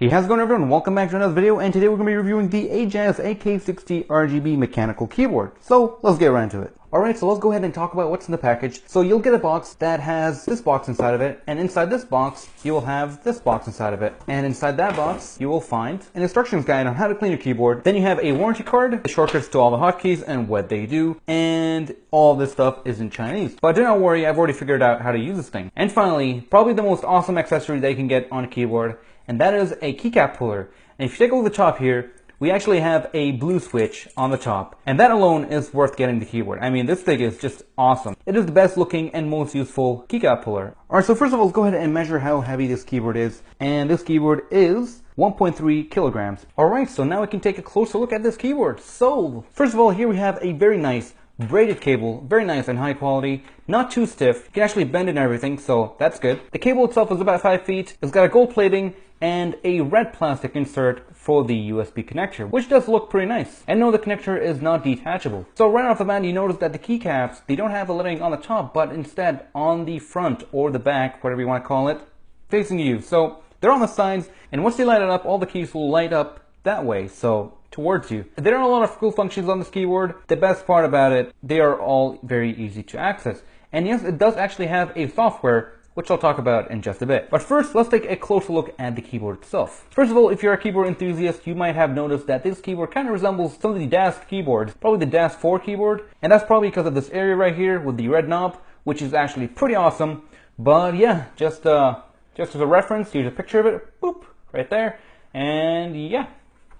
Hey, how's it going everyone? Welcome back to another video, and today we're going to be reviewing the Ajaz AK60 RGB mechanical keyboard. So, let's get right into it. Alright, so let's go ahead and talk about what's in the package. So you'll get a box that has this box inside of it, and inside this box, you will have this box inside of it. And inside that box, you will find an instructions guide on how to clean your keyboard. Then you have a warranty card, the shortcuts to all the hotkeys and what they do, and all this stuff is in Chinese. But do not worry, I've already figured out how to use this thing. And finally, probably the most awesome accessory that you can get on a keyboard, and that is a keycap puller. And if you take a look at the top here, we actually have a blue switch on the top, and that alone is worth getting the keyboard. I mean, this thing is just awesome. It is the best looking and most useful keycap puller. Alright, so first of all, let's go ahead and measure how heavy this keyboard is. And this keyboard is 1.3 kilograms. Alright, so now we can take a closer look at this keyboard. So, first of all, here we have a very nice braided cable, very nice and high quality, not too stiff. You can actually bend it and everything, so that's good. The cable itself is about 5 feet. It's got a gold plating and a red plastic insert for the USB connector, which does look pretty nice. And no, the connector is not detachable. So right off the bat, you notice that the keycaps, they don't have a lettering on the top, but instead on the front or the back, whatever you want to call it, facing you. So they're on the sides, and once you light it up, all the keys will light up that way, so towards you. There are a lot of cool functions on this keyboard. The best part about it, they are all very easy to access. And yes, it does actually have a software, which I'll talk about in just a bit. But first, let's take a closer look at the keyboard itself. First of all, if you're a keyboard enthusiast, you might have noticed that this keyboard kind of resembles some of the DAS keyboards, probably the DAS 4 keyboard, and that's probably because of this area right here with the red knob, which is actually pretty awesome. But yeah, just as a reference, here's a picture of it, boop, right there, and yeah.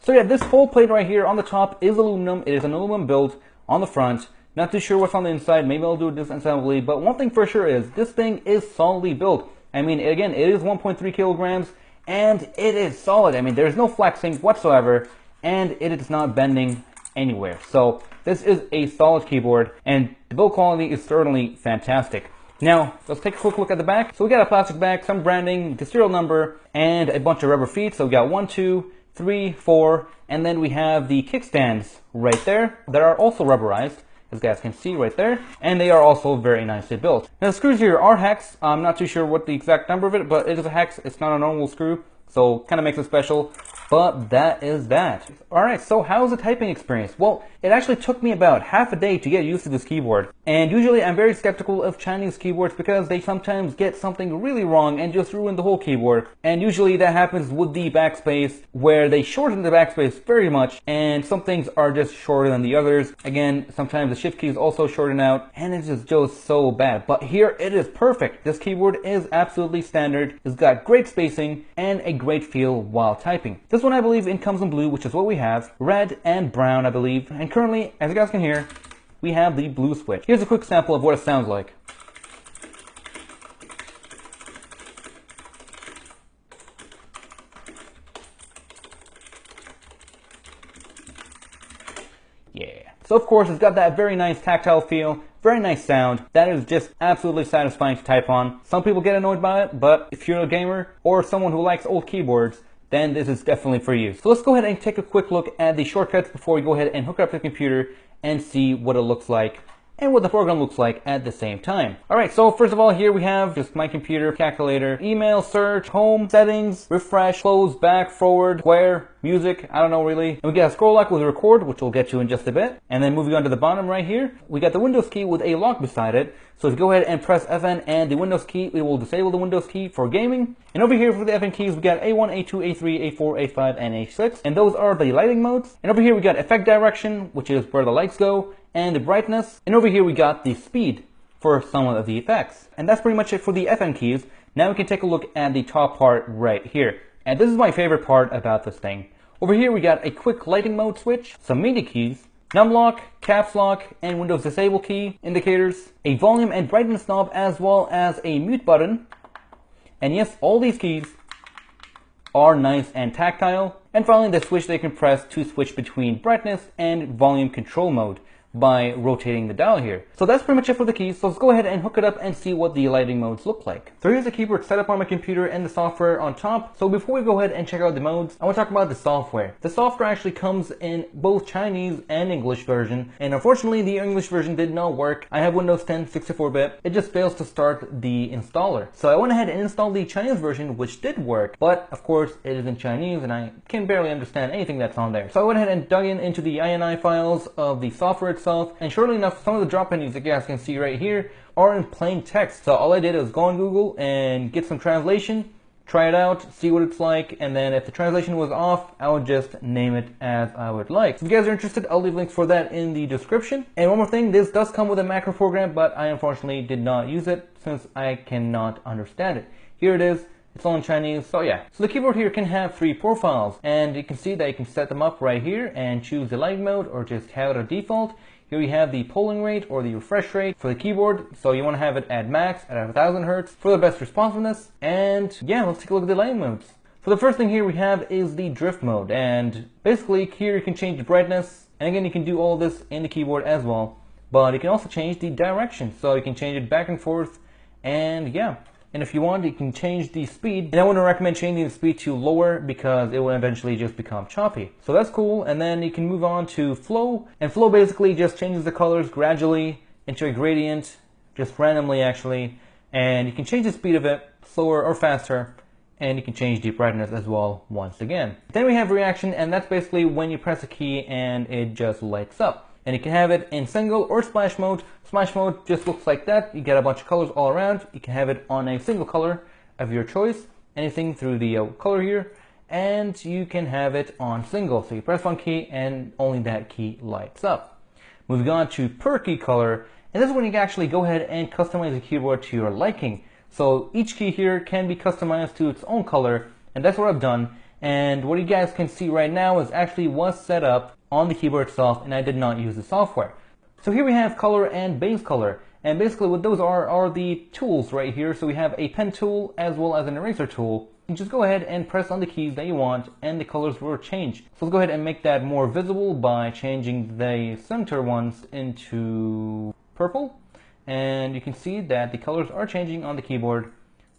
So yeah, this whole plate right here on the top is aluminum. It is an aluminum build on the front. Not too sure what's on the inside. Maybe I'll do a disassembly. But one thing for sure is this thing is solidly built. I mean, again, it is 1.3 kilograms and it is solid. I mean, there's no flexing whatsoever and it is not bending anywhere. So this is a solid keyboard and the build quality is certainly fantastic. Now, let's take a quick look at the back. So we got a plastic back, some branding, the serial number, and a bunch of rubber feet. So we got 1, 2, 3, 4, and then we have the kickstands right there that are also rubberized, as you guys can see right there, and they are also very nicely built. Now the screws here are hex. I'm not too sure what the exact number of it, but it is a hex. It's not a normal screw, so kind of makes it special. But that is that. Alright, so how's the typing experience? Well, it actually took me about half a day to get used to this keyboard. And usually I'm very skeptical of Chinese keyboards because they sometimes get something really wrong and just ruin the whole keyboard. And usually that happens with the backspace, where they shorten the backspace very much and some things are just shorter than the others. Again, sometimes the shift keys also shorten out and it's just so bad. But here it is perfect. This keyboard is absolutely standard. It's got great spacing and a great feel while typing. This one I believe it comes in blue, which is what we have, red and brown I believe, and currently, as you guys can hear, we have the blue switch. Here's a quick sample of what it sounds like. Yeah. So of course it's got that very nice tactile feel, very nice sound that is just absolutely satisfying to type on. Some people get annoyed by it, but if you're a gamer or someone who likes old keyboards, then this is definitely for you. So let's go ahead and take a quick look at the shortcuts before we go ahead and hook up to the computer and see what it looks like and what the program looks like at the same time. Alright, so first of all, here we have just my computer, calculator, email, search, home, settings, refresh, close, back, forward, square, music, I don't know really. And we got a scroll lock with record, which we'll get to in just a bit. And then moving on to the bottom right here, we got the Windows key with a lock beside it. So if you go ahead and press FN and the Windows key, it will disable the Windows key for gaming. And over here for the FN keys, we got A1, A2, A3, A4, A5, and A6. And those are the lighting modes. And over here we got effect direction, which is where the lights go, and the brightness. And over here we got the speed for some of the effects. And that's pretty much it for the FN keys. Now we can take a look at the top part right here. And this is my favorite part about this thing. Over here we got a quick lighting mode switch, some media keys, numlock, caps lock, and Windows disable key indicators, a volume and brightness knob, as well as a mute button. And yes, all these keys are nice and tactile. And finally the switch they can press to switch between brightness and volume control mode. by rotating the dial here. So that's pretty much it for the keys. So let's go ahead and hook it up and see what the lighting modes look like. So here's the keyboard set up on my computer and the software on top. So before we go ahead and check out the modes, I want to talk about the software. The software actually comes in both Chinese and English version, and unfortunately the English version did not work. I have Windows 10 64-bit. It just fails to start the installer. So I went ahead and installed the Chinese version, which did work, but of course it is in Chinese and I can barely understand anything that's on there. So I went ahead and dug into the INI files of the software itself, and surely enough, some of the drop menus that you guys can see right here are in plain text. So all I did was go on Google and get some translation, try it out, see what it's like, and then if the translation was off, I would just name it as I would like. So if you guys are interested, I'll leave links for that in the description. And one more thing, this does come with a macro program, but I unfortunately did not use it since I cannot understand it. Here it is. It's all in Chinese, so yeah. So the keyboard here can have 3 profiles, and you can see that you can set them up right here and choose the light mode or just have it at default. Here you have the polling rate or the refresh rate for the keyboard, so you want to have it at max at 1000 Hz for the best responsiveness. And yeah, let's take a look at the light modes. So the first thing here we have is the drift mode, and basically here you can change the brightness, and again you can do all of this in the keyboard as well, but you can also change the direction, so you can change it back and forth, and yeah. And if you want, you can change the speed. And I wouldn't recommend changing the speed to lower because it will eventually just become choppy. So that's cool. And then you can move on to flow. And flow basically just changes the colors gradually into a gradient, just randomly actually. And you can change the speed of it, slower or faster. And you can change the brightness as well once again. Then we have reaction, and that's basically when you press a key and it just lights up. And you can have it in single or splash mode. Splash mode just looks like that. You get a bunch of colors all around. You can have it on a single color of your choice, anything through the color here, and you can have it on single. So you press one key and only that key lights up. Moving on to per key color, and this is when you can actually go ahead and customize the keyboard to your liking. So each key here can be customized to its own color, and that's what I've done. And what you guys can see right now is actually was set up on the keyboard itself, and I did not use the software. So here we have color and base color, and basically what those are the tools right here. So we have a pen tool as well as an eraser tool. You just go ahead and press on the keys that you want and the colors will change. So let's go ahead and make that more visible by changing the center ones into purple, and you can see that the colors are changing on the keyboard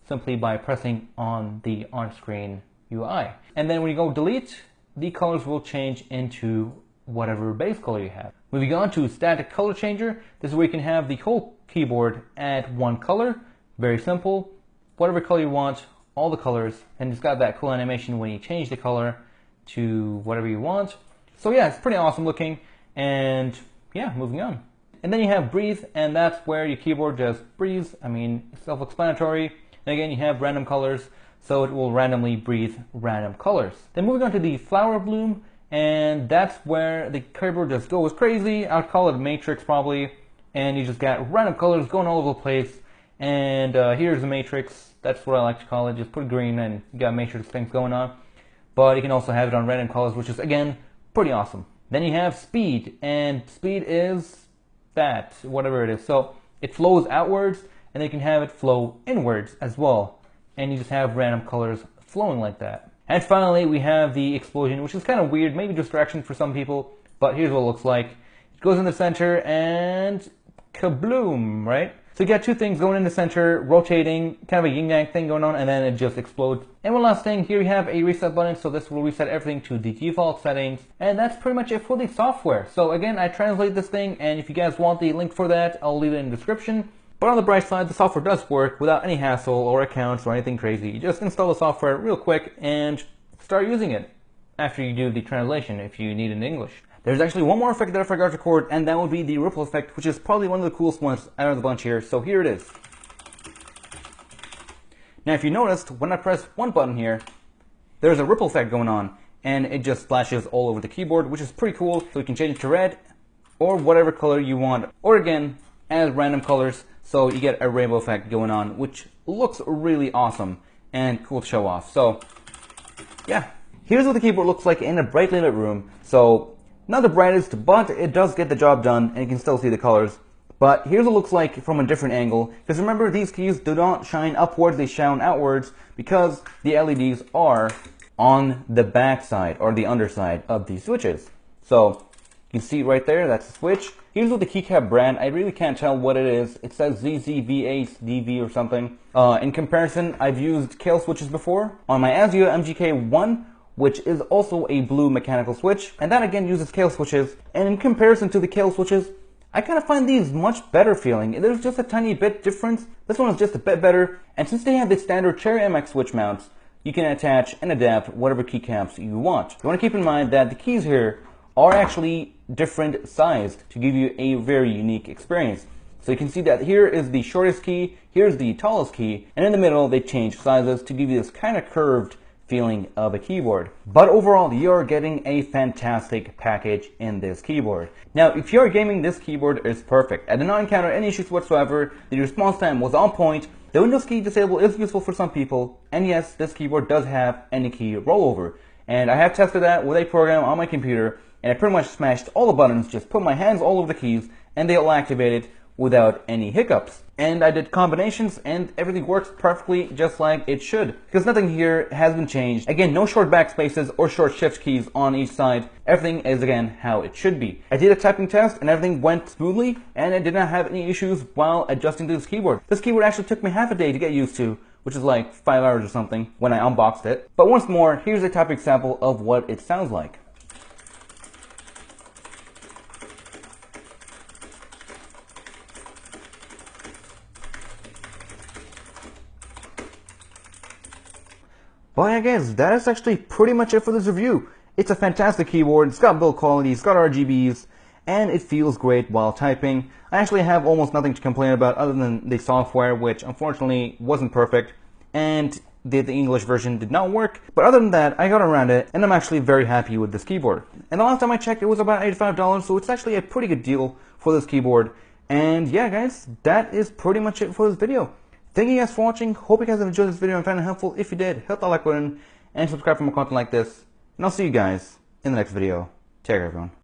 simply by pressing on the on-screen UI. And then when you go delete, the colors will change into whatever base color you have. Moving on to static color changer, this is where you can have the whole keyboard at one color. Very simple, whatever color you want, all the colors, and it's got that cool animation when you change the color to whatever you want. So yeah, it's pretty awesome looking, and yeah, moving on. And then you have breathe, and that's where your keyboard just breathes. I mean, self-explanatory. And again, you have random colors, so it will randomly breathe random colors. Then moving on to the flower bloom, and that's where the keyboard just goes crazy. I'd call it matrix probably, and you just got random colors going all over the place. And here's the matrix, that's what I like to call it, just put green and you got matrix things going on. But you can also have it on random colors, which is again, pretty awesome. Then you have speed, and speed is that, whatever it is. So it flows outwards, and then you can have it flow inwards as well. And you just have random colors flowing like that. And finally, we have the explosion, which is kind of weird, maybe distraction for some people, but here's what it looks like. It goes in the center and kabloom, right? So you got two things going in the center, rotating, kind of a yin-yang thing going on, and then it just explodes. And one last thing, here we have a reset button, so this will reset everything to the default settings. And that's pretty much it for the software. So again, I translate this thing, and if you guys want the link for that, I'll leave it in the description. But on the bright side, the software does work without any hassle or accounts or anything crazy. You just install the software real quick and start using it after you do the translation if you need it in English. There's actually one more effect that I forgot to record, and that would be the ripple effect, which is probably one of the coolest ones out of the bunch here. So here it is. Now if you noticed, when I press one button here, there's a ripple effect going on, and it just splashes all over the keyboard, which is pretty cool. So you can change it to red or whatever color you want, or again, as random colors. So you get a rainbow effect going on, which looks really awesome and cool to show off. So yeah, here's what the keyboard looks like in a brightly lit room. So not the brightest, but it does get the job done, and you can still see the colors. But here's what it looks like from a different angle, because remember, these keys do not shine upwards, they shine outwards, because the LEDs are on the back side or the underside of these switches. So you can see right there, that's the switch, Here's with the keycap brand. I really can't tell what it is. It says ZZV8DV or something. In comparison, I've used Kailh switches before on my ASIO MGK1, which is also a blue mechanical switch, and that again uses Kailh switches. And in comparison to the Kailh switches, I kind of find these much better feeling. There's just a tiny bit difference. This one is just a bit better, and since they have the standard Cherry MX switch mounts, you can attach and adapt whatever keycaps you want. You want to keep in mind that the keys here are actually different sized to give you a very unique experience. So you can see that here is the shortest key, here's the tallest key, and in the middle they change sizes to give you this kind of curved feeling of a keyboard. But overall, you're getting a fantastic package in this keyboard. Now, if you're gaming, this keyboard is perfect. I did not encounter any issues whatsoever. The response time was on point. The Windows key disable is useful for some people. And yes, this keyboard does have any key rollover. And I have tested that with a program on my computer, and I pretty much smashed all the buttons, just put my hands all over the keys, and they all activated without any hiccups. And I did combinations, and everything works perfectly just like it should, because nothing here has been changed. Again, no short backspaces or short shift keys on each side. Everything is again how it should be. I did a typing test and everything went smoothly, and I did not have any issues while adjusting to this keyboard. This keyboard actually took me half a day to get used to, which is like 5 hours or something when I unboxed it. But once more, here's a typing sample of what it sounds like. But I guess that is actually pretty much it for this review. It's a fantastic keyboard, it's got build quality, it's got RGBs, and it feels great while typing. I actually have almost nothing to complain about other than the software, which unfortunately wasn't perfect, and the English version did not work. But other than that, I got around it, and I'm actually very happy with this keyboard. And the last time I checked, it was about $85, so it's actually a pretty good deal for this keyboard. And yeah, guys, that is pretty much it for this video. Thank you guys for watching. Hope you guys have enjoyed this video and found it helpful. If you did, hit that like button and subscribe for more content like this. And I'll see you guys in the next video. Take care, everyone.